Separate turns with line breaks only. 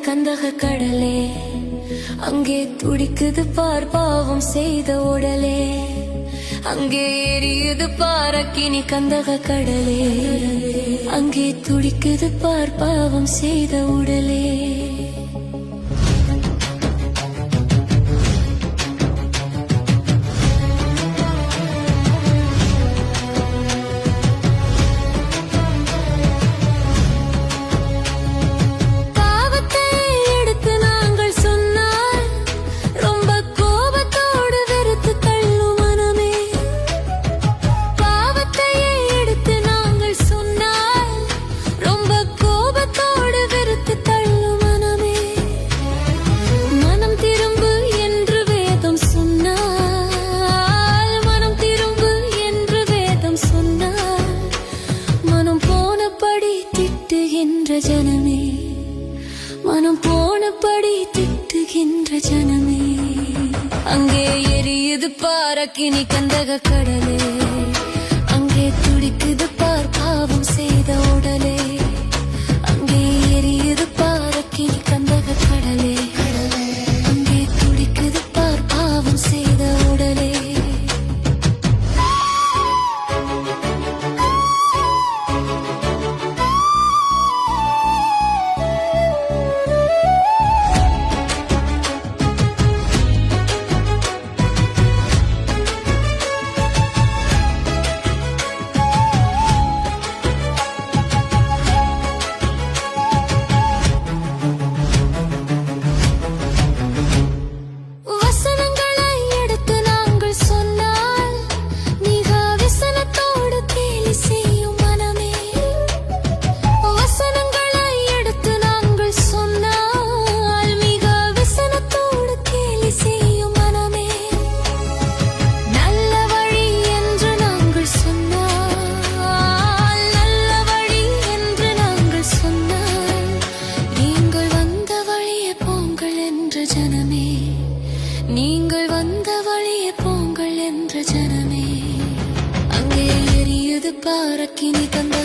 கந்தக கடலே, அங்கே துடிக்குது பார் பாவம் செய்த உடலே. அங்கே எரியுது பார் அக்கினி கந்தக கடலே, அங்கே துடிக்குது பார் பாவம் செய்த உடலே. ஜனமே, மனம் போனபடி திட்டுகின்ற ஜனமே, அங்கே எரியுது பார் அக்கினி கந்தக கடலே, அங்கே துடிக்குது பார் பாவம் செய்த உடலே. அங்கே எரியுது பார் அக்கினி கந்தக கடலே, அங்கே துடிக்குது பார் பாவம் செய்த உடலே. நீங்கள் வந்த வழியே போங்கள் என்ற ஜனமே, அங்கே எரியுது பார் அக்கினி கந்த